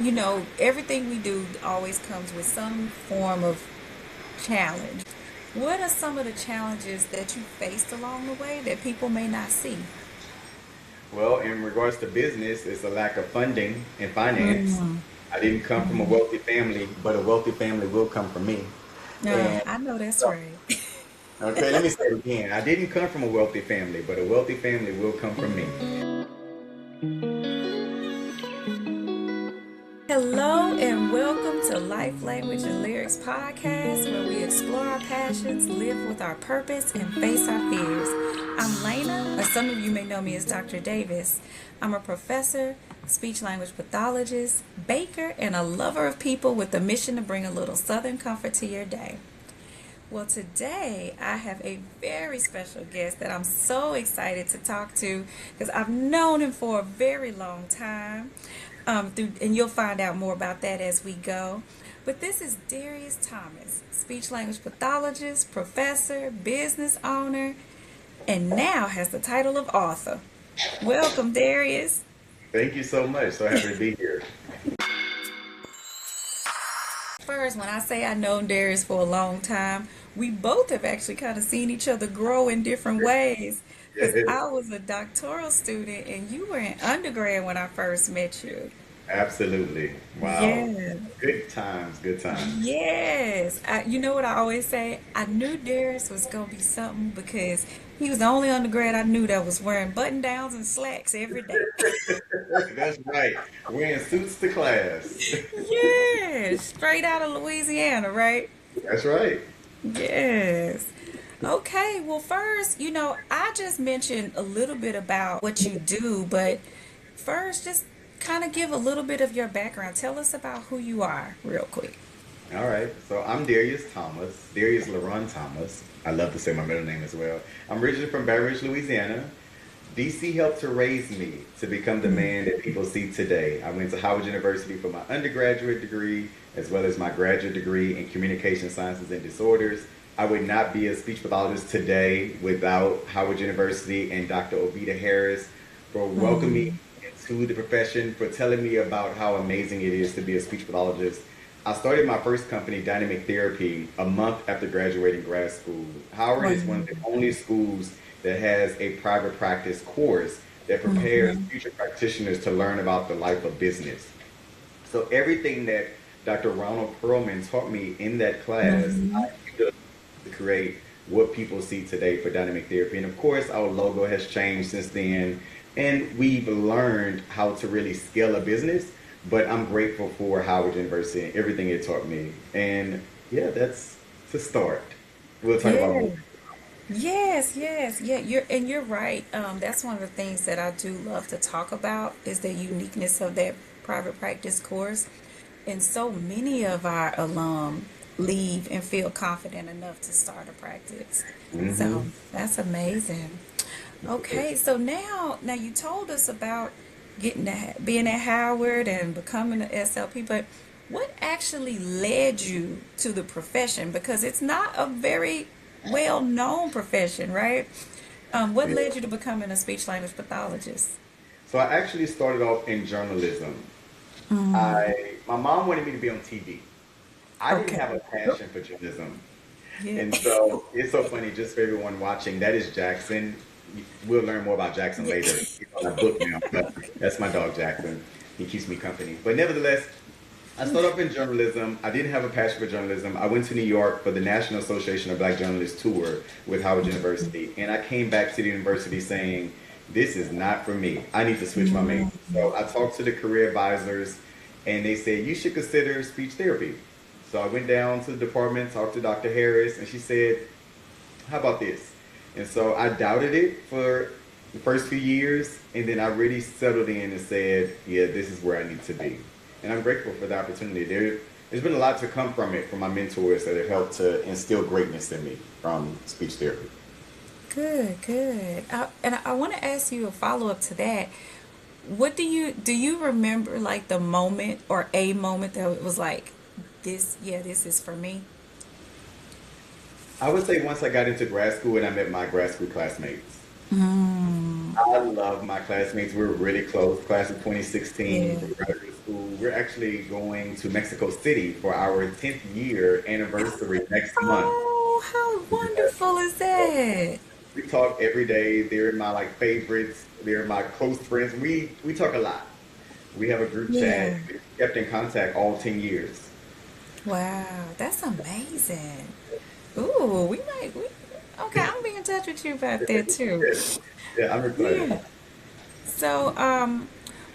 everything we do always comes with some form of challenge. What are some of the challenges that you faced along the way that people may not see? Well, in regards to business, it's a lack of funding and finance. Mm. I didn't come from a wealthy family, but a wealthy family will come from me. And I know that's so, right. okay, let me say it again. I didn't come from a wealthy family, but a wealthy family will come from me. Hello and welcome to Life, Language, and Lyrics podcast, where we explore our passions, live with our purpose, and face our fears. I'm Lena, or some of you may know me as Dr. Davis. I'm a professor, speech language pathologist, baker, and a lover of people with the mission to bring a little Southern comfort to your day. Well, today I have a very special guest that I'm so excited to talk to because I've known him for a very long time. And you'll find out more about that as we go. But this is Darius Thomas, speech language pathologist, professor, business owner, and now has the title of author. Welcome, Darius. Thank you so much. So happy to be here. First, when I say I known Darius for a long time, we both have actually kind of seen each other grow in different ways. Because Yes, I was a doctoral student and you were in undergrad when I first met you. absolutely. Wow. Yeah. Good times, good times. Yes. You know what I always say? I knew Darius was going to be something because he was the only undergrad I knew that was wearing button downs and slacks every day. That's right. Wearing suits to class. Yes. Straight out of Louisiana, right? That's right. Yes. Okay, well, first, I just mentioned a little bit about what you do, but first, just kind of give a little bit of your background. Tell us about who you are, real quick. All right. So I'm Darius Thomas, Darius LaRon Thomas. I love to say my middle name as well. I'm originally from Baton Rouge, Louisiana. DC helped to raise me to become the man that people see today. I went to Howard University for my undergraduate degree as well as my graduate degree in communication sciences and disorders. I would not be a speech pathologist today without Howard University and Dr. Ovita Harris for welcoming me into the profession, for telling me about how amazing it is to be a speech pathologist. I started my first company, Dynamic Therapy, a month after graduating grad school. Howard is one of the only schools that has a private practice course that prepares future practitioners to learn about the life of business. So everything that Dr. Ronald Perlman taught me in that class, I used to create what people see today for dynamic therapy. And of course, our logo has changed since then, and we've learned how to really scale a business. But I'm grateful for Howard University and everything it taught me. And yeah, that's to start. We'll talk about more. Yeah. Yes, yes, yeah. You're right. That's one of the things that I do love to talk about is the uniqueness of that private practice course. And so many of our alum leave and feel confident enough to start a practice. So Hmm. that's amazing. Okay, so now you told us about being at Howard and becoming an SLP, but what actually led you to the profession? Because it's not a very well-known profession, right? What Yeah. led you to becoming a speech language pathologist? So I actually started off in journalism. My mom wanted me to be on TV. I didn't Okay. have a passion for journalism. Yeah. And so it's so funny, just for everyone watching, that is Jaxon. We'll learn more about Jaxon Yeah. later. He's on a book now, but that's my dog Jackson. He keeps me company. But nevertheless, I started off in journalism. I didn't have a passion for journalism. I went to New York for the National Association of Black Journalists tour with Howard University. And I came back to the university saying, this is not for me. I need to switch my major. So I talked to the career advisors and they said, you should consider speech therapy. So I went down to the department, talked to Dr. Harris, and she said, how about this? And so I doubted it for the first few years, and then I really settled in and said, yeah, this is where I need to be. And I'm grateful for the opportunity. There's been a lot to come from it, from my mentors that have helped to instill greatness in me from speech therapy. Good, good. And I want to ask you a follow-up to that. What do you remember like the moment or a moment that it was like this, yeah, this is for me? I would say once I got into grad school and I met my grad school classmates. Mm, I love my classmates. We were really close, class of 2016 yeah. from graduate school, we're actually going to Mexico City for our 10th year anniversary next month. Oh, how wonderful is that? We talk every day. They're my like favorites. They're my close friends. We talk a lot. We have a group chat. Yeah. We've kept in contact all 10 years. Wow, that's amazing. Ooh, okay, I'm gonna be in touch with you about that too. Yeah, yeah, I'm excited. Yeah. So,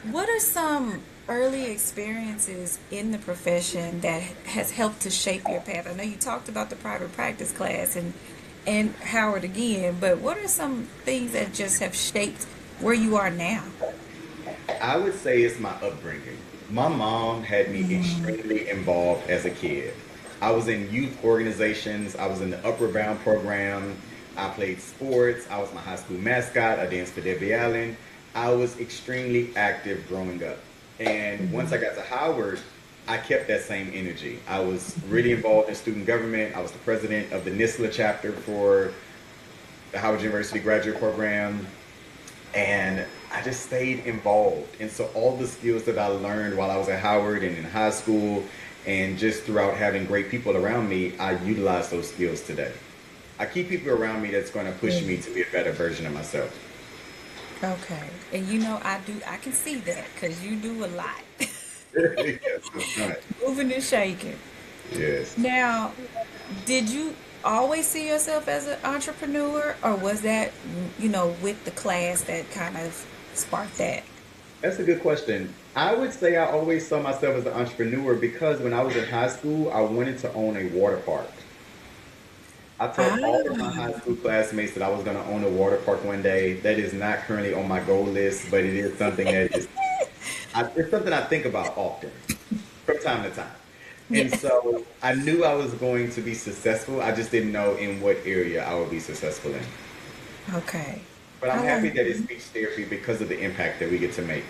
what are some early experiences in the profession that has helped to shape your path? I know you talked about the private practice class and Howard again, but what are some things that just have shaped where you are now? I would say it's my upbringing. My mom had me extremely involved as a kid. I was in youth organizations. I was in the Upward Bound program. I played sports. I was my high school mascot. I danced for Debbie Allen. I was extremely active growing up. And once I got to Howard, I kept that same energy. I was really involved in student government. I was the president of the NISLA chapter for the Howard University graduate program. And I just stayed involved. And so all the skills that I learned while I was at Howard and in high school and just throughout having great people around me, I utilize those skills today. I keep people around me that's going to push me to be a better version of myself. Okay. And I can see that because you do a lot. Yes, that's right. Moving and shaking. Yes. Now, did you always see yourself as an entrepreneur, or was that, with the class that kind of sparked that? That's a good question. I would say I always saw myself as an entrepreneur because when I was in high school, I wanted to own a water park. I told all of my Ah, high school classmates that I was going to own a water park one day. That is not currently on my goal list, but it is something it's something I think about often from time to time. And yeah. so I knew I was going to be successful. I just didn't know in what area I would be successful in. Okay. But I'm How happy long? that it's speech therapy because of the impact that we get to make.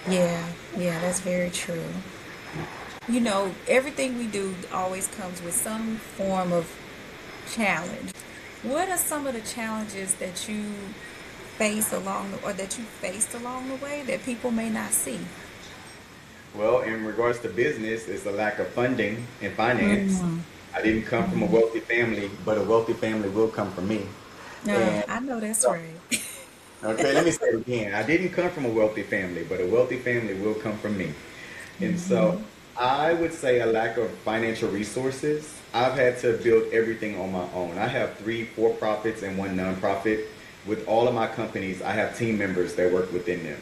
Yeah, yeah, that's very true. Everything we do always comes with some form of challenge. What are some of the challenges that you or that you faced along the way that people may not see? Well, in regards to business, it's a lack of funding and finance. Mm. I didn't come from a wealthy family, but a wealthy family will come from me. And I know that's so, right. okay, let me say it again. I didn't come from a wealthy family, but a wealthy family will come from me. And so Hmm. I would say a lack of financial resources. I've had to build everything on my own. I have three for-profits and one nonprofit. With all of my companies, I have team members that work within them.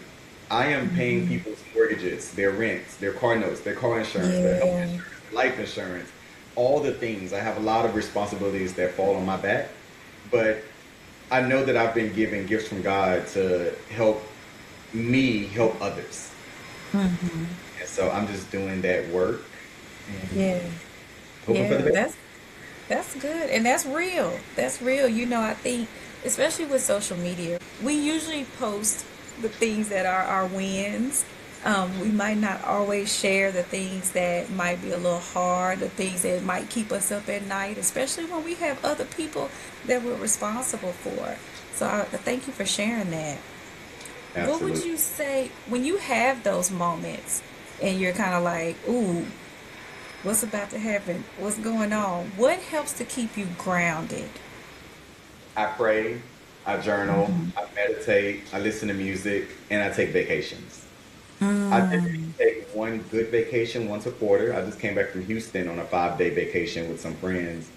I am paying people's mortgages, their rents, their car notes, their car insurance, their health Yeah, insurance, life insurance, all the things. I have a lot of responsibilities that fall on my back, but I know that I've been given gifts from God to help me help others. And so I'm just doing that work and yeah, hoping for the yeah. best. That's good, and that's real. That's real. I think, especially with social media, we usually post the things that are our wins. We might not always share the things that might be a little hard, the things that might keep us up at night, especially when we have other people that we're responsible for. So I thank you for sharing that. What would Absolutely. you say when you have those moments and you're kind of like, ooh, what's about to happen? What's going on? What helps to keep you grounded? I pray, I journal, I meditate, I listen to music, and I take vacations. I typically Mm, take one good vacation once a quarter. I just came back from Houston on a 5-day vacation with some friends.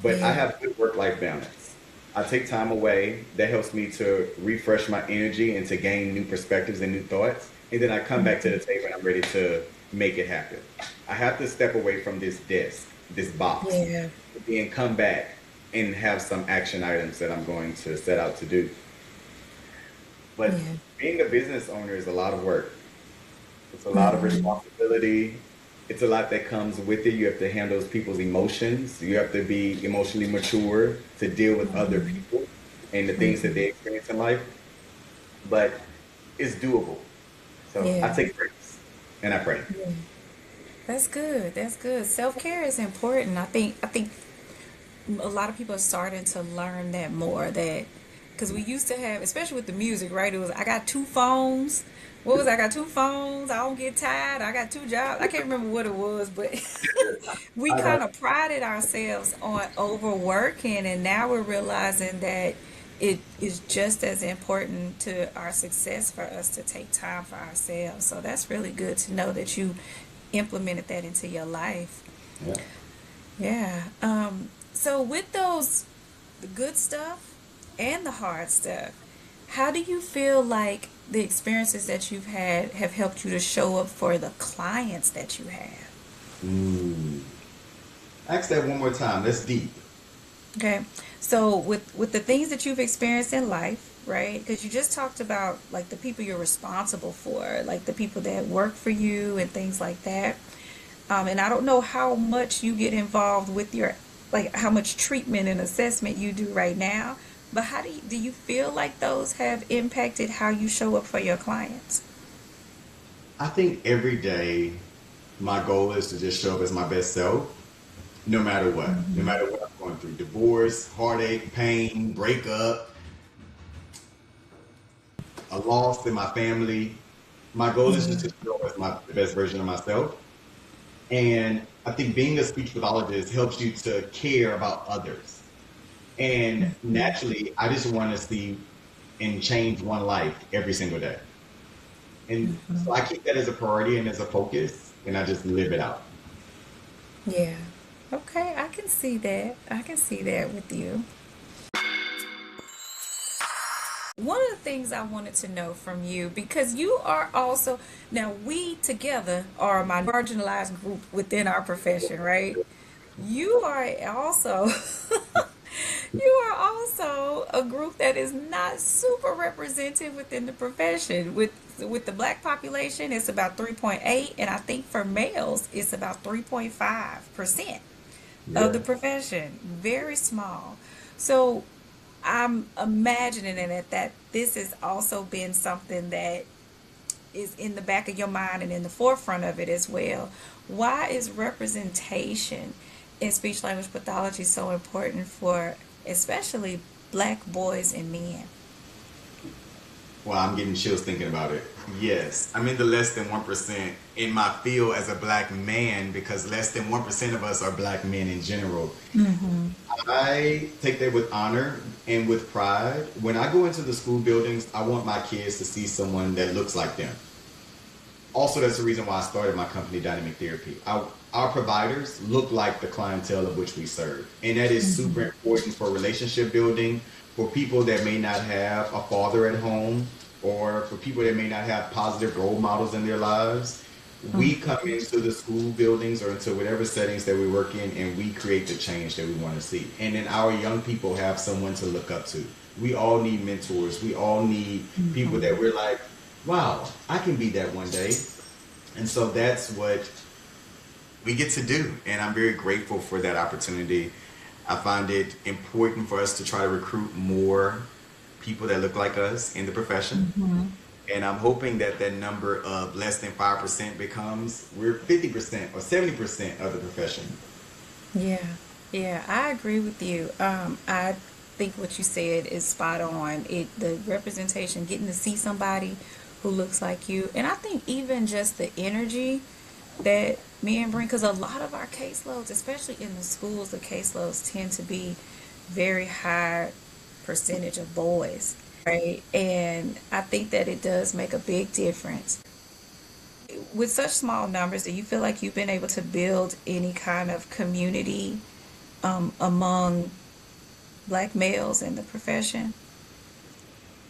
But I yeah. have good work-life balance. I take time away. That helps me to refresh my energy and to gain new perspectives and new thoughts. And then I come back to the table and I'm ready to make it happen. I have to step away from this desk, this box, Yeah. and then come back and have some action items that I'm going to set out to do. But Yeah. being a business owner is a lot of work. It's a lot of Hmm. responsibility. It's a lot that comes with it. You have to handle people's emotions. You have to be emotionally mature to deal with other people and the things that they Hmm. experience in life. But it's doable. So I Yeah. take breaks and I pray. Yeah. That's good. That's good. Self-care is important. I think a lot of people are starting to learn that more, that because we used to have, especially with the music, right? It was, I got two phones. What was I got two phones? I don't get tired. I got two jobs. I can't remember what it was, but we I kind got of prided ourselves on overworking, and now we're realizing that it is just as important to our success for us to take time for ourselves. So that's really good to know that you implemented that into your life. yeah. Yeah. So with those, the good stuff and the hard stuff, how do you feel like the experiences that you've had have helped you to show up for the clients that you have? Mm. Ask that one more time. That's deep. Okay. So with the things that you've experienced in life, right? Because you just talked about like the people you're responsible for, like the people that work for you and things like that. And I don't know how much you get involved with your, like how much treatment and assessment you do right now, but how do you feel like those have impacted how you show up for your clients? I think every day my goal is to just show up as my best self, no matter what. No Hmm. matter what I'm going through. Divorce, heartache, pain, breakup, a loss in my family. My goal is just Yeah. to show up as the best version of myself. And I think being a speech pathologist helps you to care about others. And Hmm. naturally, I just want to see and change one life every single day. And so I keep that as a priority and as a focus, and I just live it out. Yeah. Okay, I can see that. I can see that with you. One of the things I wanted to know from you, because you are also, now we together are a marginalized group within our profession, right? You are also you are also a group that is not super represented within the profession. With the black population, it's about 3.8, and I think for males, it's about 3.5% of Yeah. the profession. Very small. So I'm imagining that this has also been something that is in the back of your mind and in the forefront of it as well. Why is representation in speech language pathology so important for especially black boys and men? Well, I'm getting chills thinking about it. Yes, I'm in the less than 1% in my field as a black man because less than 1% of us are black men in general. Mm-hmm. I take that with honor and with pride. When I go into the school buildings, I want my kids to see someone that looks like them. Also, that's the reason why I started my company, Dynamic Therapy. Our providers look like the clientele of which we serve. And that is super Mm-hmm. important for relationship building, for people that may not have a father at home, or for people that may not have positive role models in their lives. We come into the school buildings or into whatever settings that we work in, and we create the change that we want to see. And then our young people have someone to look up to. We all need mentors. We all need people Mm-hmm. that we're like, wow, I can be that one day. And so that's what we get to do. And I'm very grateful for that opportunity. I find it important for us to try to recruit more people that look like us in the profession. Mm-hmm. And I'm hoping that that number of less than 5% becomes we're 50% or 70% of the profession. Yeah, yeah, I agree with you. I think what you said is spot on. The representation, getting to see somebody who looks like you, and I think even just the energy that men bring, because a lot of our caseloads, especially in the schools, the caseloads tend to be very high percentage of boys, right? And I think that it does make a big difference. With such small numbers, do you feel like you've been able to build any kind of community among black males in the profession?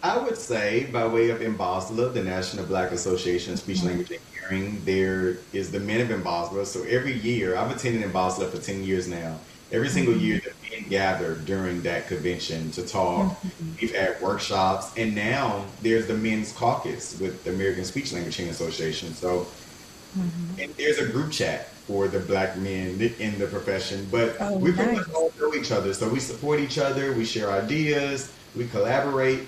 I would say, by way of MBASLA, the National Black Association of Speech, Mhm. Language, and Hearing, there is the Men of MBASLA. So every year, I've attended MBASLA for 10 years now. Every single year, Mhm. the men gather during that convention to talk. Mhm. We've had workshops, and now there's the Men's Caucus with the American Speech Language Hearing Association. So Mhm. and there's a group chat for the black men in the profession, but Oh, we pretty much nice. all know each other. So we support each other, we share ideas, we collaborate.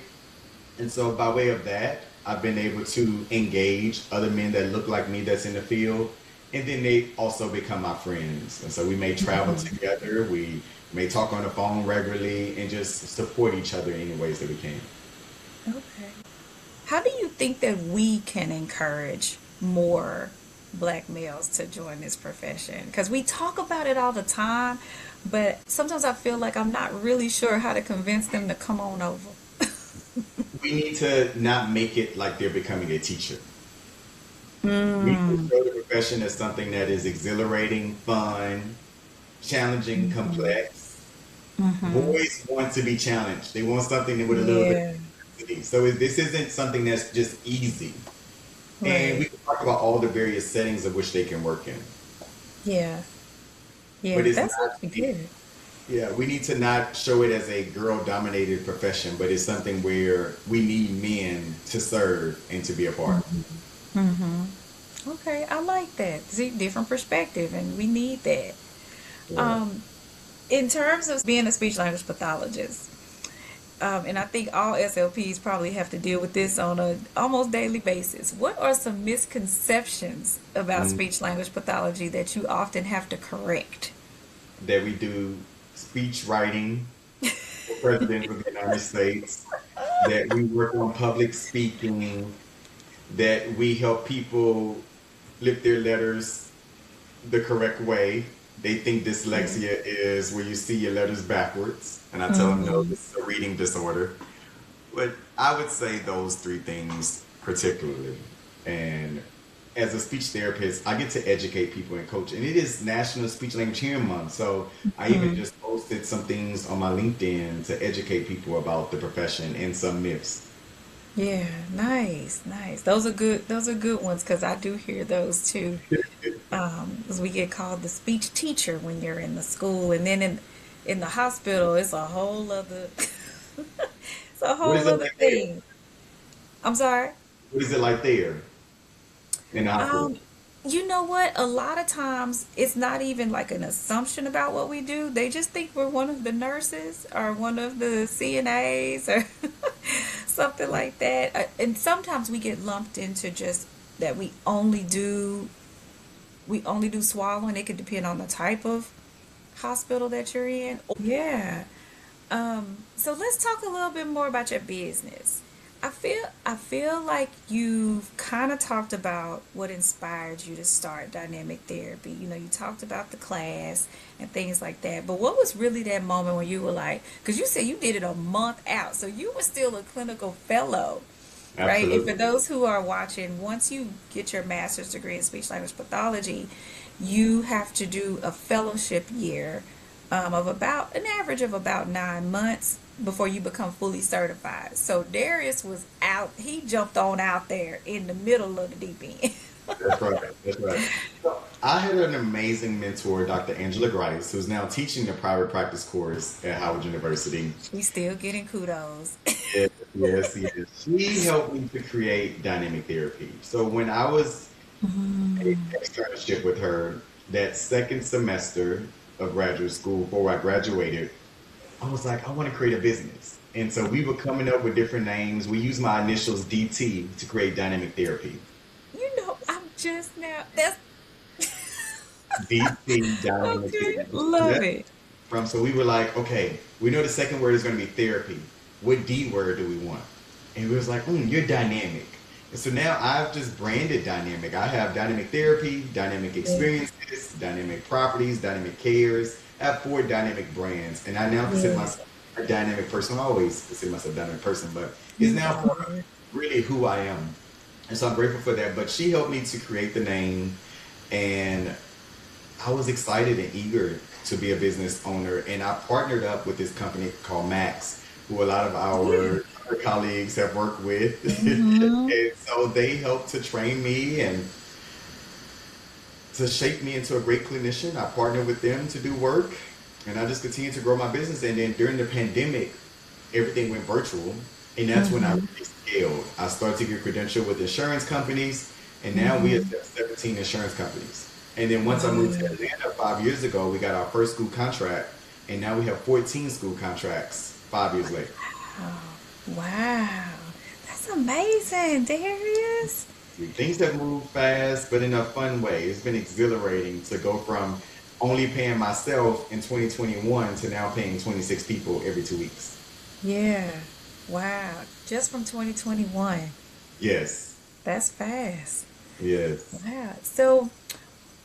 And so by way of that, I've been able to engage other men that look like me that's in the field. and then they also become my friends. And so we may travel together, we may talk on the phone regularly, and just support each other in any ways that we can. Okay. How do you think that we can encourage more black males to join this profession? Because we talk about it all the time, but sometimes I feel like I'm not really sure how to convince them to come on over. We need to not make it like they're becoming a teacher. We need to Mm. show the profession as something that is exhilarating, fun, challenging, complex. Mm-hmm. Boys want to be challenged. They want something with a little bit Yeah. of complexity. So this isn't something that's just easy. And we Right. can talk about all the various settings of which they can work in. Yeah. But Yeah. it's That's not, actually good. yeah, we need to not show it as a girl dominated profession, but it's something where we need men to serve and to be a part. Mm-hmm. Okay, I like that. See, different perspective, and we need that. Yeah. Um, in terms of being a speech language pathologist, and I think all SLPs probably have to deal with this on a almost daily basis. What are some misconceptions about Mm. speech language pathology that you often have to correct? That we do speech writing for president of the United States, that we work on public speaking, that we help people flip their letters the correct way. They think Yeah. dyslexia is where you see your letters backwards, and I tell them no, Mm-hmm. this is a reading disorder. But I would say those three things particularly. And as a speech therapist, I get to educate people and coach. And it is National Speech Language Hearing Month. So I even Mm. just posted some things on my LinkedIn to educate people about the profession and some myths. Yeah, nice, nice. Those are good. Those are good ones because I do hear those too. Because we get called the speech teacher when you're in the school, and then in the hospital, it's a whole other, it's a What is whole it other like there? thing. I'm sorry. What is it like there in the hospital? Um, you know what? A lot of times it's not even like an assumption about what we do. They just think we're one of the nurses or one of the CNAs or something like that. And sometimes we get lumped into just that we only do swallowing. It could depend on the type of hospital that you're in. Yeah. So let's talk a little bit more about your business. I feel like you've kind of talked about what inspired you to start dynamic therapy. You talked about the class and things like that. But what was really that moment when you were like, because you said you did it a month out, so you were still a clinical fellow, right? And for Absolutely. those who are watching, once you get your master's degree in speech language pathology, you have to do a fellowship year of about an average of about 9 months before you become fully certified. So Darius was out, he jumped on out there in the middle of the deep end. That's right. That's right. So I had an amazing mentor, Dr. Angela Grice, who's now teaching the private practice course at Howard University. She's still getting kudos. Yes, yes, yes. She helped me to create dynamic therapy. So when I was in externship with her, that second semester of graduate school before I graduated, I was like, I want to create a business. And so we were coming up with different names. We used my initials DT to create dynamic therapy. I'm just now, that's DT dynamic okay, therapy. love it. From so we were like, okay, we know the second word is going to be therapy. What D word do we want? And we was like, you're dynamic. And so now I've just branded dynamic. I have dynamic therapy, dynamic Yeah, experiences, dynamic properties, dynamic cares. I have four dynamic brands, and I now consider yeah, myself a dynamic person. I always consider myself a dynamic person, but it's you now part of are. really who I am. And so I'm grateful for that. But she helped me to create the name, and I was excited and eager to be a business owner, and I partnered up with this company called Max, who a lot of Yeah. our other colleagues have worked with. Mm-hmm. And so they helped to train me and to shape me into a great clinician. I partnered with them to do work, and I just continued to grow my business. And then during the pandemic, everything went virtual, and that's when I Mm-hmm. really scaled. I started to get credentialed with insurance companies, and now we have Mm-hmm. 17 insurance companies. And then once I moved to Wow. Atlanta 5 years ago, we got our first school contract, and now we have 14 school contracts 5 years later. Wow. Wow. That's amazing, Darius. Things have moved fast, but in a fun way. It's been exhilarating to go from only paying myself in 2021 to now paying 26 people every 2 weeks. Yeah. Wow. Just from 2021. Yes, That's fast. yes, Wow. So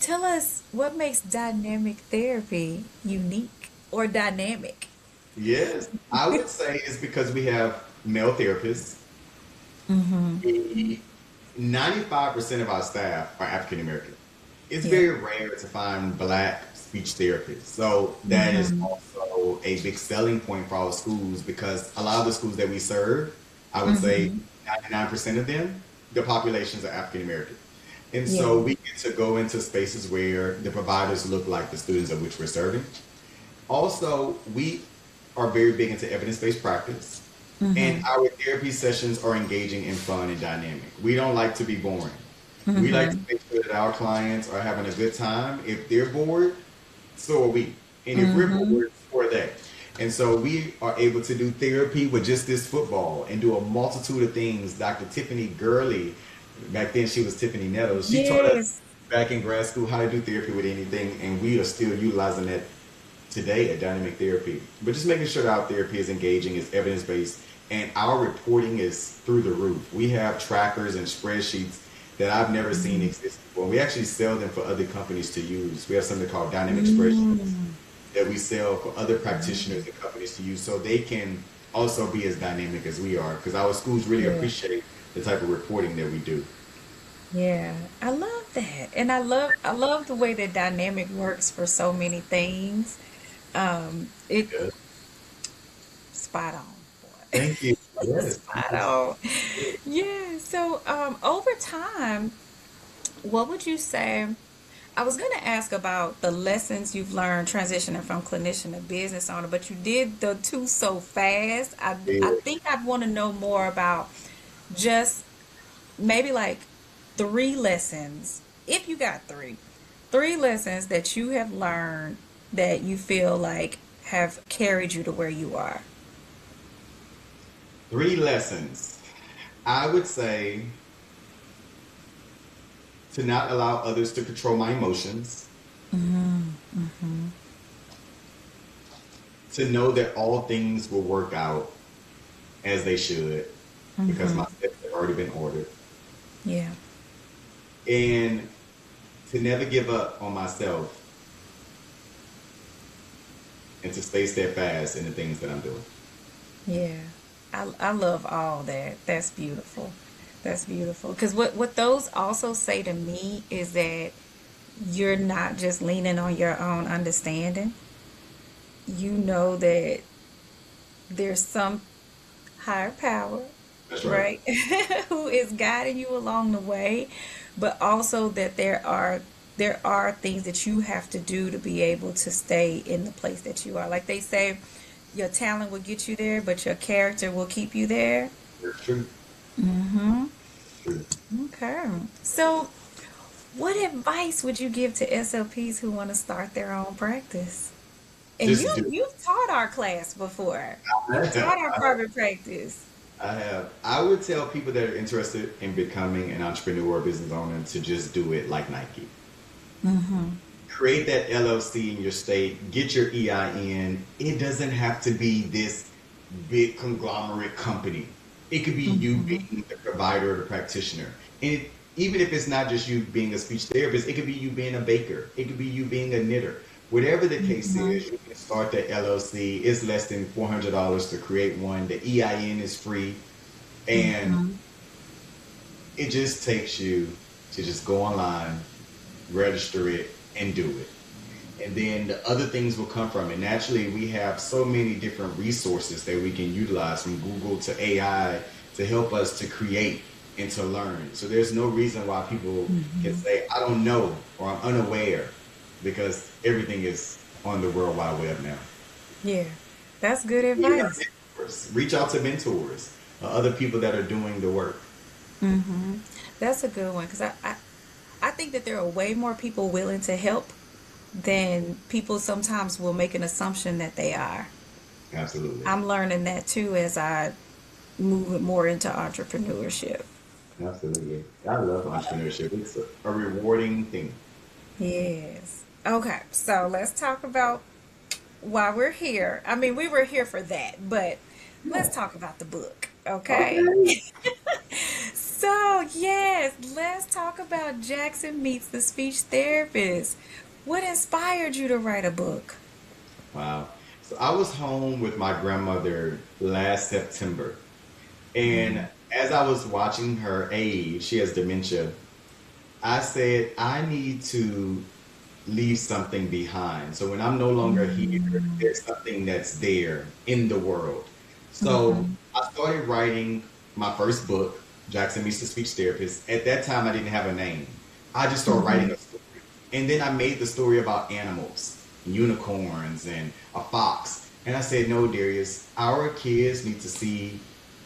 tell us what makes dynamic therapy unique or dynamic. yes. I would say it's because we have male therapists. Mm-hmm. 95% of our staff are African American. It's Yeah. very rare to find black speech therapists. So that is Mm-hmm. also a big selling point for our schools because a lot of the schools that we serve, I would say Mm-hmm. 99% of them, the populations are African American. And so Yeah. we get to go into spaces where the providers look like the students of which we're serving. Also, we are very big into evidence-based practice, and Mm-hmm. our therapy sessions are engaging and fun and dynamic. We don't like to be boring. We like to Mm-hmm. make sure that our clients are having a good time. If they're bored, so are we. And if we're Mm-hmm. bored, so are they. And so we are able to do therapy with just this football and do a multitude of things. Dr. Tiffany Gurley, back then she was Tiffany Nettles, she taught us Yes. back in grad school how to do therapy with anything, and we are still utilizing that today at dynamic therapy. But just making sure that our therapy is engaging, is evidence based, and our reporting is through the roof. We have trackers and spreadsheets that I've never seen exist before. We actually sell them for other companies to use. We have something called dynamic spreadsheets Mm. that we sell for other practitioners and companies to use so they can also be as dynamic as we are because our schools really Yeah. appreciate the type of reporting that we do. Yeah. I love that. And I love the way that dynamic works for so many things. It Good. spot on, boy. Thank you. Yes. Spot on. Yeah. So over time, what would you say? I was going to ask about the lessons you've learned transitioning from clinician to business owner, but you did the two so fast. I Yeah. think I'd want to know more about just maybe like three lessons, if you got three lessons that you have learned that you feel like have carried you to where you are. 3 lessons. I would say to not allow others to control my emotions, to know that all things will work out as they should because my steps have already been ordered, Yeah. and to never give up on myself and to stay steadfast in the things that I'm doing. Yeah. I love all that. That's beautiful. That's beautiful. Because what those also say to me is that you're not just leaning on your own understanding. You know that there's some higher power, That's right. right, who is guiding you along the way, but also that there are things that you have to do to be able to stay in the place that you are. Like they say, your talent will get you there, but your character will keep you there. It's true. Mm-hmm. It's true. Okay. So, what advice would you give to SLPs who want to start their own practice? And Just do you've taught our class before. You've taught our it. private practice. I have. I would tell people that are interested in becoming an entrepreneur or business owner to just do it like Nike. Mm-hmm. Create that LLC in your state, get your EIN. It doesn't have to be this big conglomerate company. It could be you Mm-hmm. being the provider or the practitioner. And even if it's not just you being a speech therapist, it could be you being a baker. It could be you being a knitter. Whatever the case Mm-hmm. is, you can start the LLC. It's less than $400 to create one. The EIN is free. And Mm-hmm. it just takes you to just go online, register it, and do it. And then the other things will come from it. Naturally, we have so many different resources that we can utilize from Google to AI to help us to create and to learn. So there's no reason why people can Mm-hmm. say, I don't know or I'm unaware because everything is on the World Wide Web now. Yeah, that's good We have advice. mentors. Reach out to mentors, other people that are doing the work. Mm-hmm. That's a good one because I think that there are way more people willing to help than people sometimes will make an assumption that they are. Absolutely. I'm learning that too as I move more into entrepreneurship. Absolutely. I love entrepreneurship. It's a rewarding thing. Yes. Okay, so let's talk about why we're here. I mean, we were here for that, but let's Yeah. talk about the book, okay? Okay. So, yes, let's talk about Jaxon Meets the Speech Therapist. What inspired you to write a book? Wow. So I was home with my grandmother last September. And as I was watching her age, she has dementia, I said, I need to leave something behind. So when I'm no longer here, there's something that's there in the world. So I started writing my first book, Jaxon Meets the Speech Therapist. At that time, I didn't have a name. I just started writing a story. And then I made the story about animals, unicorns and a fox. And I said, no, Darius, our kids need to see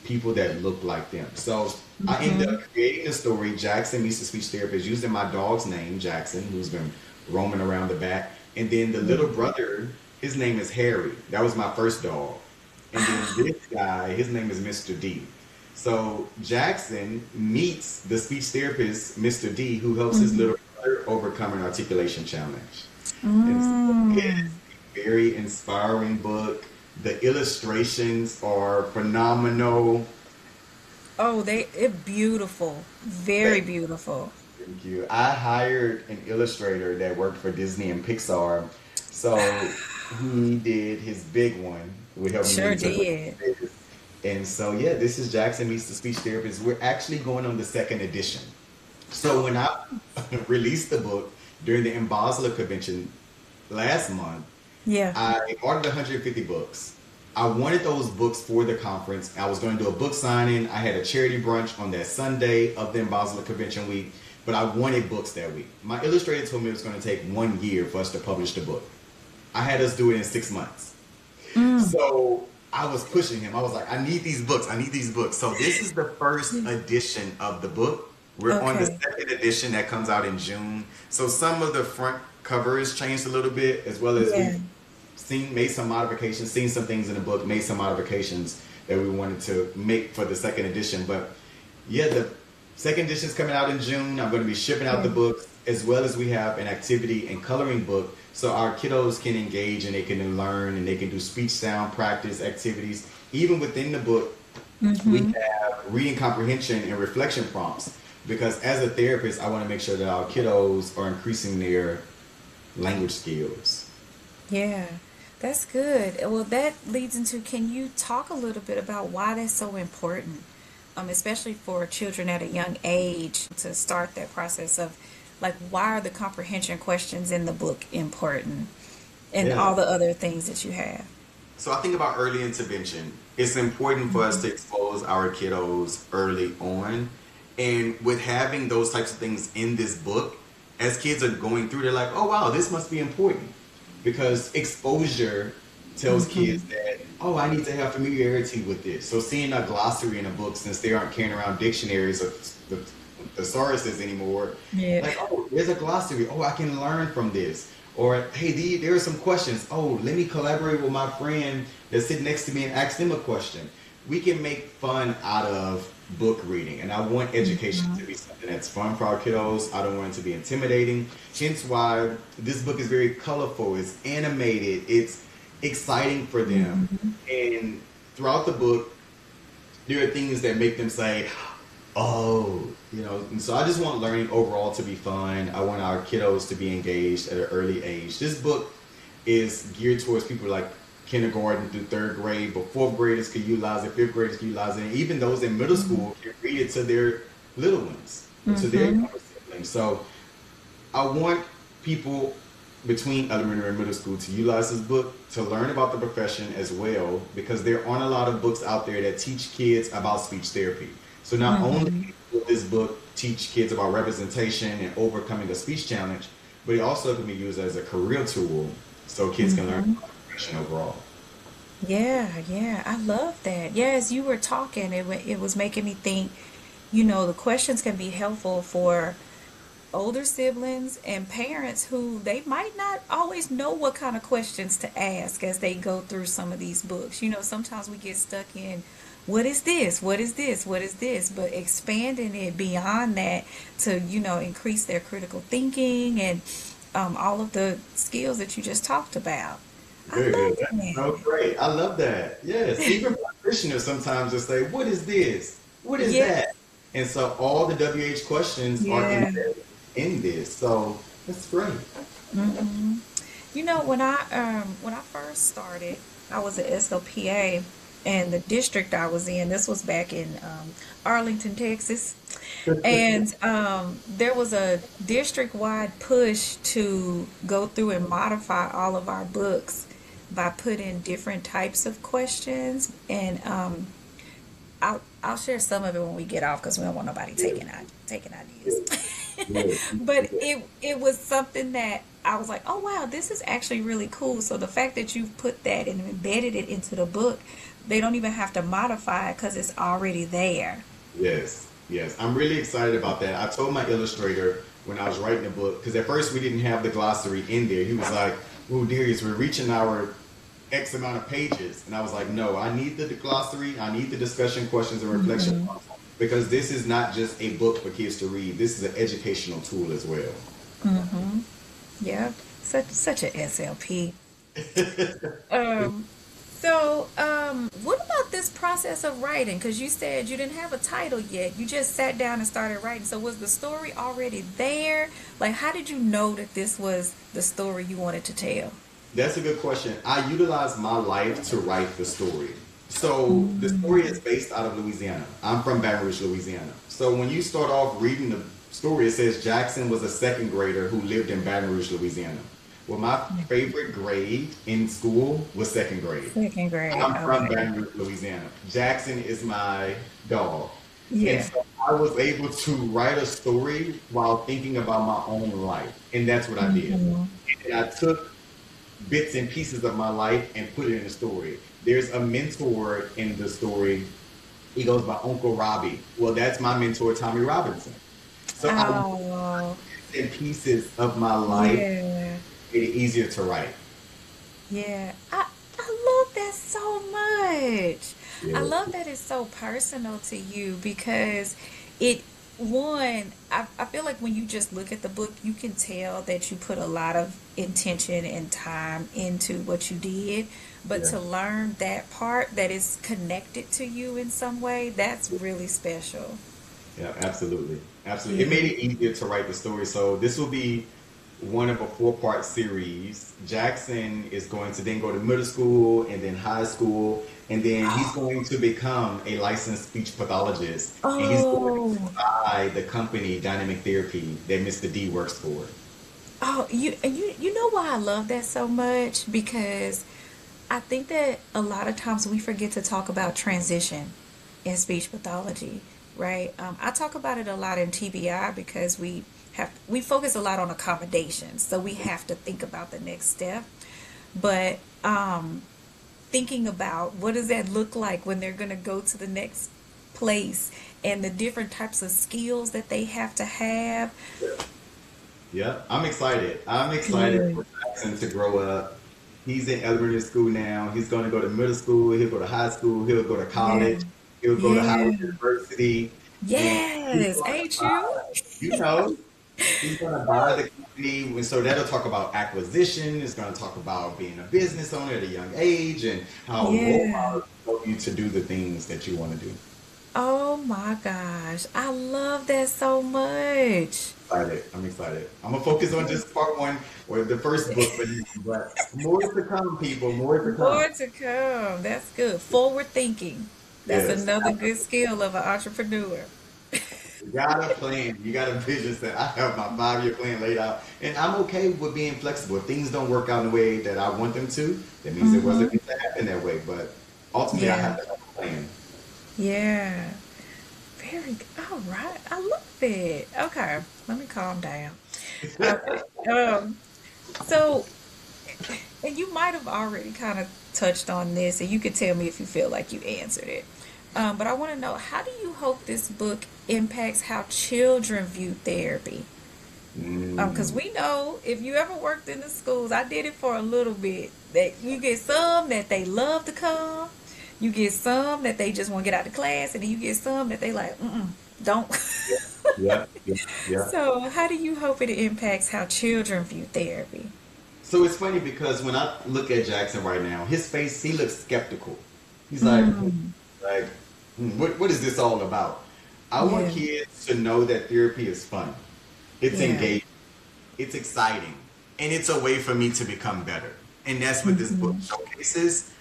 people that look like them. So I ended up creating the story, Jaxon Meets the Speech Therapist, using my dog's name, Jaxon, who's been roaming around the back. And then the little brother, his name is Harry. That was my first dog. And then this guy, his name is Mr. D. So Jaxon meets the speech therapist, Mr. D, who helps his little brother overcome an articulation challenge. And so it is a very inspiring book. The illustrations are phenomenal. Oh, it beautiful. Very beautiful. Thank you. I hired an illustrator that worked for Disney and Pixar. So he did his big one with helping Sure me to. did. And so, yeah, this is Jaxon Meets the Speech Therapist. We're actually going on the second edition. So when I released the book during the Basel convention last month, Yeah. I ordered 150 books. I wanted those books for the conference. I was going to do a book signing. I had a charity brunch on that Sunday of the Basel Convention week, but I wanted books that week. My illustrator told me it was going to take 1 year for us to publish the book. I had us do it in 6 months. So I was pushing him. I was like, I need these books. I need these books. So this is the first edition of the book. We're on the Okay. second edition that comes out in June. So some of the front covers changed a little bit, as well as Yeah. we've made some modifications, seen some things in the book, made some modifications that we wanted to make for the second edition. But yeah, the second edition is coming out in June. I'm going to be shipping out the books, as well as we have an activity and coloring book so our kiddos can engage and they can learn and they can do speech sound practice activities. Even within the book, we have reading comprehension and reflection prompts because as a therapist, I want to make sure that our kiddos are increasing their language skills. Yeah. That's good. Well, that leads into, can you talk a little bit about why that's so important, especially for children at a young age, to start that process of, like, why are the comprehension questions in the book important, and Yeah. all the other things that you have. So I think about early intervention. It's important for us to expose our kiddos early on. And with having those types of things in this book, as kids are going through, they're like, oh, wow, this must be important. Because exposure tells kids that, oh, I need to have familiarity with this. So seeing a glossary in a book, since they aren't carrying around dictionaries or the thesauruses anymore, Yeah. like, oh, there's a glossary. Oh, I can learn from this. Or, hey, there are some questions. Oh, let me collaborate with my friend that's sitting next to me and ask them a question. We can make fun out of book reading. And I want education to be something that's fun for our kiddos. I don't want it to be intimidating. Hence why this book is very colorful. It's animated. It's exciting for them. And throughout the book, there are things that make them say, oh, and so I just want learning overall to be fun. I want our kiddos to be engaged at an early age. This book is geared towards people like kindergarten through third grade, but fourth graders can utilize it, fifth graders can utilize it, and even those in middle school can read it to their little ones, to their younger siblings. So I want people between elementary and middle school to utilize this book to learn about the profession as well, because there aren't a lot of books out there that teach kids about speech therapy. So not only will this book teach kids about representation and overcoming a speech challenge, but it also can be used as a career tool so kids can learn about the profession overall. Yeah, yeah, I love that. Yeah, as you were talking, it was making me think, the questions can be helpful for older siblings and parents who they might not always know what kind of questions to ask as they go through some of these books. Sometimes we get stuck in what is this? What is this? What is this? But expanding it beyond that to, increase their critical thinking and all of the skills that you just talked about. I Very love good. That's so that. great. I love that. Yes. Even practitioners sometimes just say, what is this? What is Yeah, that? And so all the WH questions are yeah. embedded in this. So that's great. hmm when I first started, I was at SLPA, and the district I was in, this was back in Arlington, Texas, and there was a district-wide push to go through and modify all of our books by putting different types of questions, and I'll share some of it when we get off because we don't want nobody taking ideas. But it was something that I was like, oh wow, this is actually really cool. So the fact that you've put that and embedded it into the book, they don't even have to modify it because it's already there. Yes, yes. I'm really excited about that. I told my illustrator when I was writing the book, because at first we didn't have the glossary in there. He was like, "Oh, Darius, we're reaching our X amount of pages." And I was like, "No, I need the glossary. I need the discussion questions and reflection hmm points, because this is not just a book for kids to read. This is an educational tool as well." hmm Yeah, such a SLP. Um, what about this process of writing? Because you said you didn't have a title yet. You just sat down and started writing. So was the story already there? Like, how did you know that this was the story you wanted to tell? That's a good question. I utilize my life to write the story. So the story is Mm, based out of Louisiana. I'm from Baton Rouge, Louisiana. So when you start off reading the story, it says Jaxon was a second grader who lived in Baton Rouge, Louisiana. Well, my favorite grade in school was second grade. second grade. I'm from Okay. Baton Rouge, Louisiana. Jackson is my dog. And Yeah. so I was able to write a story while thinking about my own life. And that's what I did. hmm And I took bits and pieces of my life and put it in a story. There's a mentor in the story. He goes by Uncle Robbie. Well, that's my mentor, Tommy Robinson. So I wrote Oh, bits and pieces of my life, yeah. made it easier to write. Yeah, I love that so much. I Yes. love that it's so personal to you because it, one, I feel like when you just look at the book, you can tell that you put a lot of intention and time into what you did. But Yeah. to learn that part that is connected to you in some way, that's really special. Yeah, absolutely. Absolutely. It Yeah. made it easier to write the story. So this will be one of a four-part series. Jackson is going to then go to middle school and then high school, and then he's going to become a licensed speech pathologist, and he's going to Oh, buy the company Dynamic Therapy that Mr. D works for. oh, you know why I love that so much? Because I think that a lot of times we forget to talk about transition in speech pathology, right? I talk about it a lot in TBI because we focus a lot on accommodations, so we have to think about the next step. But thinking about what does that look like when they're going to go to the next place and the different types of skills that they have to have. Yeah, I'm excited. I'm excited Yeah, for Jackson to grow up. He's in elementary school now. He's going to go to middle school. He'll go to high school. He'll go to yeah, college. He'll go to yeah. Howard University. And he's Yes, going to ain't you? buy, you know, he's going to buy the company. And so that'll talk about acquisition. It's going to talk about being a business owner at a young age and how role Yeah. models help you to do the things that you want to do. Oh my gosh. I love that so much. Excited. I'm excited. I'm gonna focus on just part one or the first book, but more to come, people. More to come. More to come. That's good. Forward thinking. That's Yes. another good skill of an entrepreneur. You got a plan. You got a vision set. I have my 5-year plan laid out, and I'm okay with being flexible. If things don't work out in the way that I want them to, that means it Mm-hmm. wasn't meant to happen that way. But ultimately, I Yeah. have to have a plan. Yeah. Very good. All right. I love it. Okay. Let me calm down. Okay. So, and you might have already kind of touched on this, and you could tell me if you feel like you answered it. But I want to know, how do you hope this book impacts how children view therapy? Because Mm, we know if you ever worked in the schools, I did it for a little bit, that you get some that they love to come, You get some that they just want to get out of class, and then you get some that they like, don't. Yeah, yeah, yeah, yeah. So, how do you hope it impacts how children view therapy? So it's funny because when I look at Jackson right now, his face, he looks skeptical. He's Mm, like, what is this all about? I want yeah, kids to know that therapy is fun. It's yeah. engaging. It's exciting. And it's a way for me to become better. And that's what this book showcases.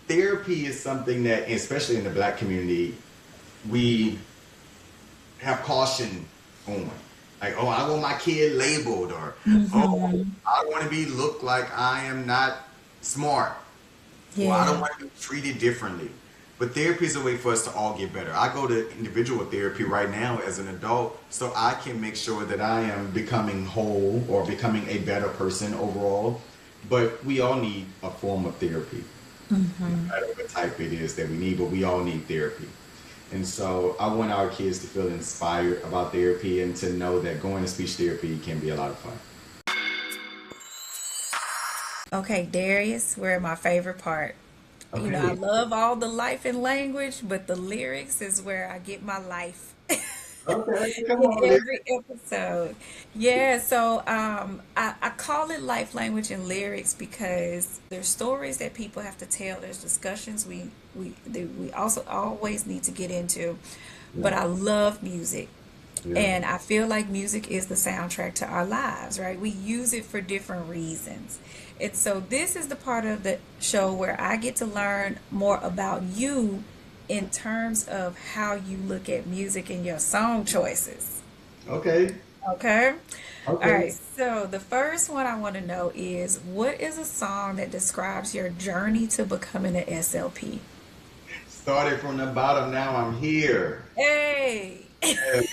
Therapy is something that, especially in the black community, we have caution on. Like, oh, I want my kid labeled, or oh, Hmm. I want to be looked like I am not smart, or I don't Yeah. want to be treated differently. But therapy is a way for us to all get better. I go to individual therapy right now as an adult so I can make sure that I am becoming whole or becoming a better person overall. But we all need a form of therapy, no matter what type it is that we need, but we all need therapy. And so I want our kids to feel inspired about therapy and to know that going to speech therapy can be a lot of fun. Okay, Darius, we're at my favorite part. I Okay. love all the life and language, but the lyrics is where I get my life. Okay, come In on, every episode. Yeah, so I call it life language and lyrics because there's stories that people have to tell. There's discussions we also always need to get into. But yeah, I love music. yeah. And I feel like music is the soundtrack to our lives, right? We use it for different reasons. And so this is the part of the show where I get to learn more about you in terms of how you look at music and your song choices. Okay, Okay? All okay. right. So the first one I want to know is what is a song that describes your journey to becoming an SLP? Started from the bottom, now I'm here. Hey. Yes.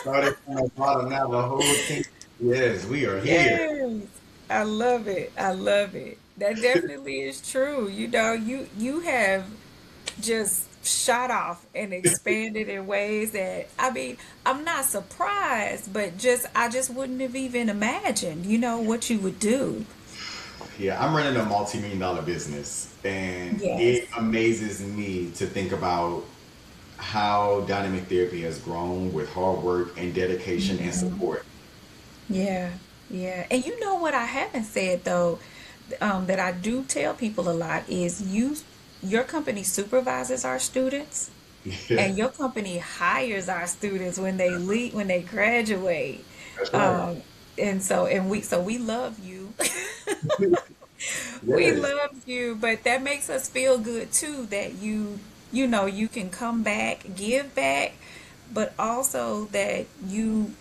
Started from the bottom, now the whole team. Yes, we are here. Yes, I love it. I love it. That definitely is true. You have just shot off and expanded in ways that I'm not surprised, but just I just wouldn't have even imagined, what you would do. Yeah, I'm running a multi-million dollar business, and it Yes. amazes me to think about how dynamic therapy has grown with hard work and dedication and support. Yeah. Yeah. And you know what I haven't said though, that I do tell people a lot is your company supervises our students. Yeah, And your company hires our students when they leave, when they graduate. that's right. Um, and we love you. We Yes. love you, but that makes us feel good too that you can come back, give back, but also that you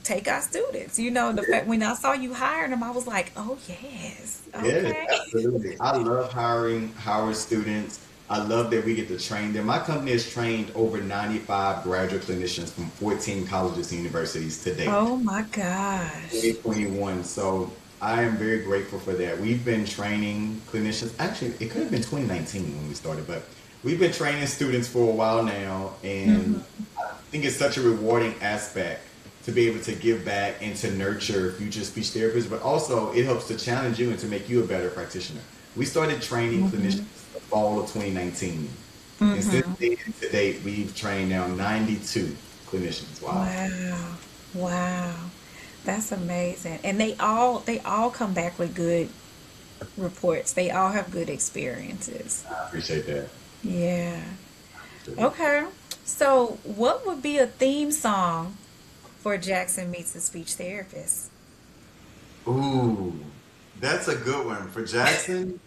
take our students. The fact when I saw you hiring them, I was like, oh yes, Yes, okay. absolutely. I love hiring Howard students. I love that we get to train them. My company has trained over 95 graduate clinicians from 14 colleges and universities to date, Oh my gosh. 2021. So I am very grateful for that. We've been training clinicians. Actually, it could have been 2019 when we started, but we've been training students for a while now. And I think it's such a rewarding aspect to be able to give back and to nurture future speech therapists, but also it helps to challenge you and to make you a better practitioner. We started training clinicians the fall of 2019. And since then to date, we've trained now 92 clinicians. Wow. Wow. Wow. That's amazing. And they all come back with good reports. They all have good experiences. I appreciate that. Yeah. Okay. So, what would be a theme song for Jackson Meets the Speech Therapist? Ooh, that's a good one. For Jackson,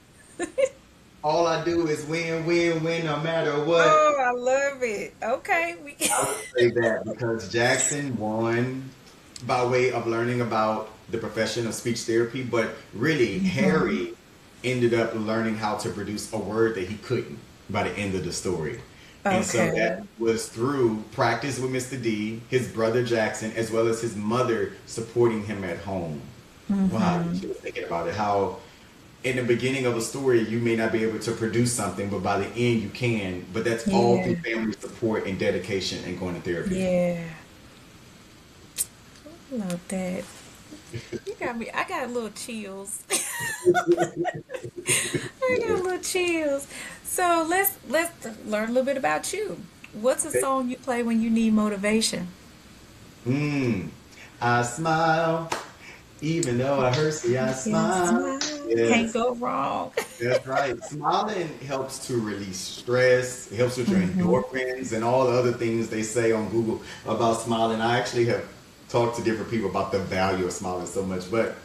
all I do is win, win, win no matter what. Oh, I love it. Okay. I would say that because Jackson won by way of learning about the profession of speech therapy, but really Harry ended up learning how to produce a word that he couldn't by the end of the story. And so Okay. that was through practice with Mr. D, his brother Jackson, as well as his mother supporting him at home. Wow, she was thinking about it. How in the beginning of a story you may not be able to produce something, but by the end you can. But that's all Yeah. through family support and dedication and going to therapy. Yeah. Love that. You got me. I got a little chills. I got Yeah. a little chills. So let's learn a little bit about you. What's a Okay. song you play when you need motivation? Mm. I smile, even though I hurt, see, I Yes, smile. smile. Can't Yes, go wrong. that's right. Smiling helps to release stress. It helps with your Mm-hmm. endorphins and all the other things they say on Google about smiling. I actually have talked to different people about the value of smiling so much, but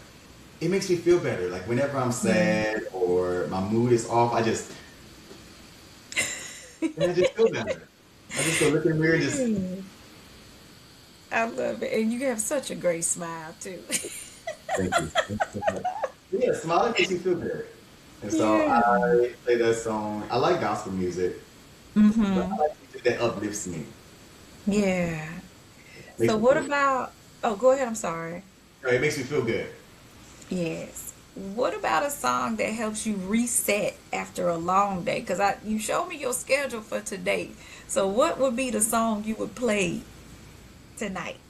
it makes me feel better. Like whenever I'm Yeah. sad or my mood is off, I just feel better. I just go look in the mirror and just Yeah. I love it. And you have such a great smile too. thank you. Thank you so much. Yeah, smiling makes me feel good. And so Yeah. I play that song. I like gospel music, but Mm-hmm. I like music that uplifts me. Yeah. Makes So me what feel good. about, oh, go ahead, I'm sorry. Right, it makes me feel good. Yes. What about a song that helps you reset after a long day? Because you showed me your schedule for today. So what would be the song you would play tonight?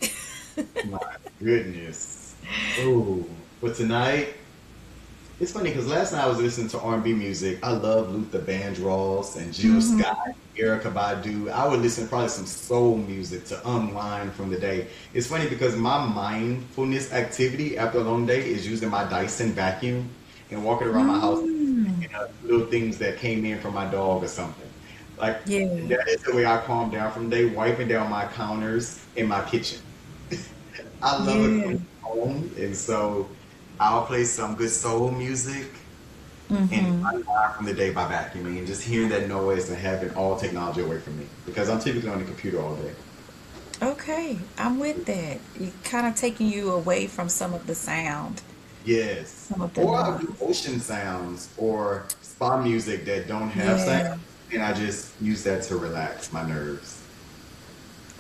My goodness. Oh, but tonight, it's funny because last night I was listening to R&B music. I love Luther Vandross and Jill Scott, Mm-hmm. Erykah Badu. I would listen to probably some soul music to unwind from the day. It's funny because my mindfulness activity after a long day is using my Dyson vacuum and walking around my house Mm. picking up little things that came in from my dog or something. Like Yeah. that is the way I calm down from the day, wiping down my counters in my kitchen. I love a Yeah. clean home, and so I'll play some good soul music and Mm-hmm. unwind from the day by vacuuming and just hearing that noise and having all technology away from me because I'm typically on the computer all day. Okay, I'm with that. You kind of taking you away from some of the sound, Yes. some of the Or I'll do noise. ocean sounds or spa music that don't have sound, Yeah. and I just use that to relax my nerves.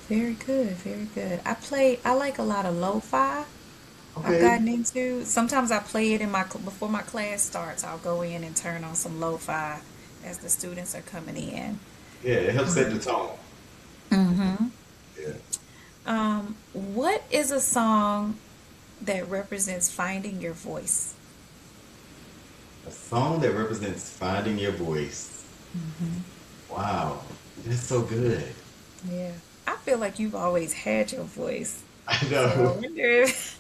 Very good, very good. I like a lot of lo-fi. I've Okay. gotten into. Sometimes I play it in before my class starts. I'll go in and turn on some lo-fi as the students are coming in. Yeah, it helps set the tone. Mm-hmm. Yeah. What is a song that represents finding your voice? A song that represents finding your voice. Wow. That's so good. Yeah. I feel like you've always had your voice. I So I know. wonder if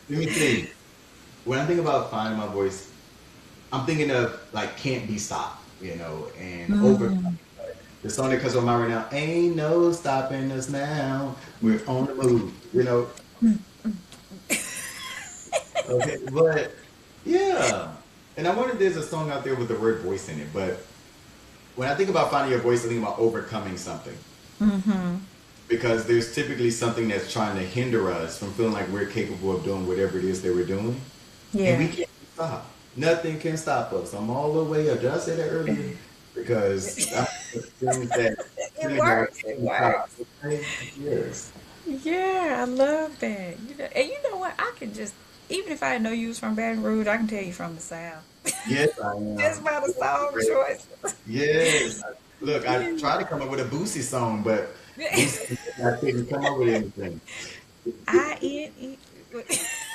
Let me think. When I think about finding my voice, I'm thinking of like Can't Be Stopped, and Over. Mm, The song that comes to my mind right now, Ain't No Stopping Us Now. We're on the move. Okay, but yeah. And I wonder if there's a song out there with the word voice in it, but when I think about finding your voice, I think about overcoming something. mm-hmm. Because there's typically something that's trying to hinder us from feeling like we're capable of doing whatever it is that we're doing. And we Yeah. can't stop. Nothing can stop us. I'm all the way up. Did I say that earlier? Because I'm things that It really don't works. It stop. works. Okay? Yes. Yeah, I love that. And you know what? I can just, even if I know you was from Baton Rouge, I can tell you from the South. Yes, I Just am. by the song choice. Yes. Look, I Yeah. tried to come up with a Boosie song, but Boosie, I couldn't come up with anything. I-N-E.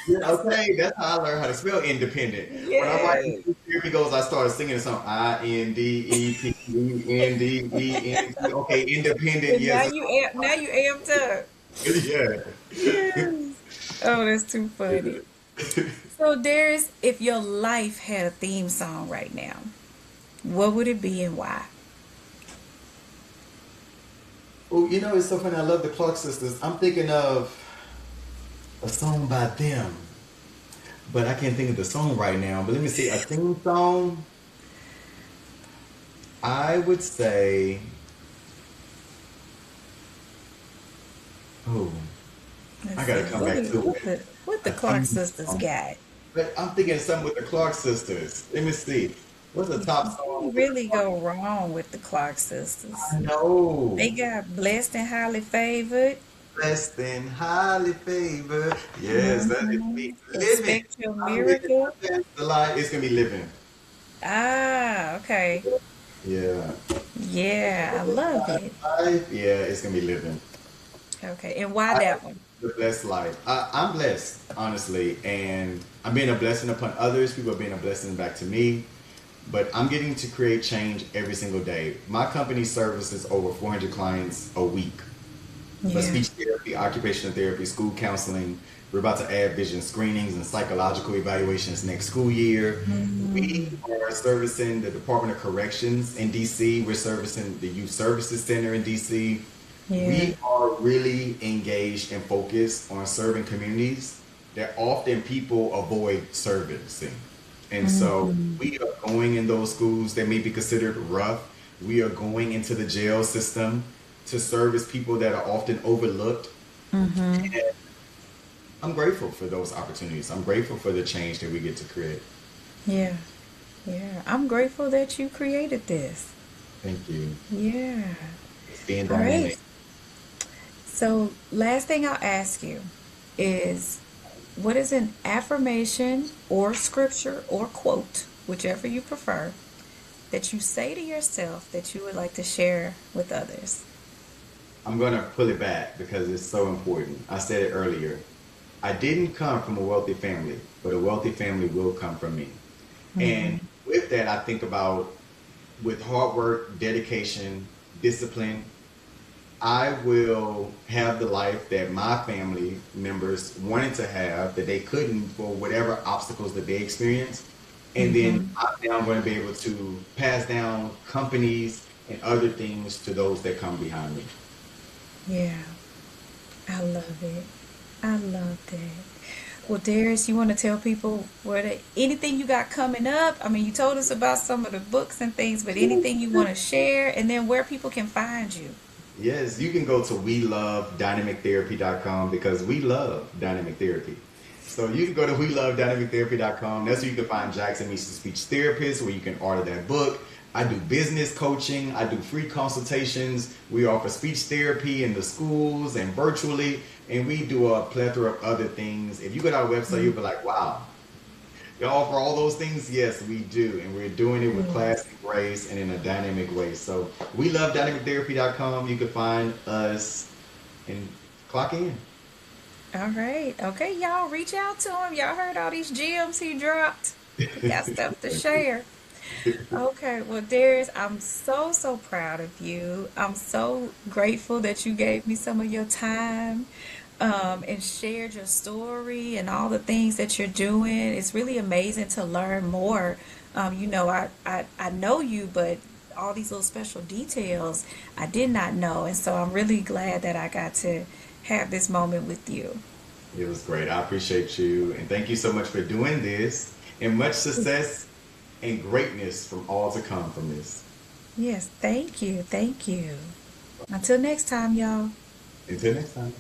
Yeah, okay, that's how I learned how to spell independent. When I'm writing Yes. here he goes, I started singing a song. Independent. Okay, independent. And Yes. now you amped up. Yeah. Yes. Oh, that's too funny. So, Darius, if your life had a theme song right now, what would it be and why? Well, it's so funny. I love the Clark sisters. I'm thinking of a song by them, but I can't think of the song right now. But let me see. A theme song, I would say, oh, Let's I gotta see. come back to it. What the A Clark theme sisters song. got? But I'm thinking something with the Clark sisters. Let me see. What's the You top song can't with the really Clark? go wrong with the Clark sisters. I know. They got blessed and highly favored. Blessed and highly favored. Yes, that is me. Living. Expect your I'm living miracle. my best life. It's gonna be living. Ah, okay. Yeah. Yeah, I love it. Life. Yeah, it's gonna be living. Okay, and why I that one? the blessed life. I'm blessed, honestly, and I'm being a blessing upon others. People are being a blessing back to me. but I'm getting to create change every single day. My company services over 400 clients a week for Yeah. speech therapy, occupational therapy, school counseling. We're about to add vision screenings and psychological evaluations next school year. We Mm. are servicing the Department of Corrections in DC. We're servicing the Youth Services Center in DC. Yeah. We are really engaged and focused on serving communities that often people avoid servicing. And so Mm-hmm. we are going in those schools that may be considered rough. We are going into the jail system to service people that are often overlooked. Mm-hmm. And I'm grateful for those opportunities. I'm grateful for the change that we get to create. Yeah. Yeah. I'm grateful that you created this. Thank you. Yeah. It's being All right. dynamic. So, last thing I'll ask you is what is an affirmation or scripture or quote, whichever you prefer, that you say to yourself that you would like to share with others? I'm going to pull it back because it's so important. I said it earlier. I didn't come from a wealthy family, but a wealthy family will come from me. And Mm-hmm. with that, I think about with hard work, dedication, discipline, I will have the life that my family members wanted to have that they couldn't for whatever obstacles that they experienced. And then Mm-hmm. I'm now going to be able to pass down companies and other things to those that come behind me. Yeah. I love it. I love that. Well, Darius, you want to tell people anything you got coming up? I mean, you told us about some of the books and things, but anything you want to share, and then where people can find you. Yes, you can go to welovedynamictherapy.com because we love dynamic therapy. So you can go to welovedynamictherapy.com. That's where you can find Jaxon meets the speech therapist, where you can order that book. I do business coaching. I do free consultations. We offer speech therapy in the schools and virtually, and we do a plethora of other things. If you go to our website, you'll be like, wow, you offer all those things? Yes, we do. And we're doing it with Yes. class and grace and in a dynamic way. So we love dynamictherapy.com. You can find us and clock in. All right. Okay, y'all reach out to him. Y'all heard all these gems he dropped. He got stuff to Thank you. share. Okay, well, Darius, I'm so, so proud of you. I'm so grateful that you gave me some of your time and shared your story and all the things that you're doing. It's really amazing to learn more. I know you, but all these little special details I did not know. And so I'm really glad that I got to have this moment with you. It was great. I appreciate you. And thank you so much for doing this. And much success and greatness from all to come from this. Yes, thank you. Thank you. Until next time, y'all. Until next time.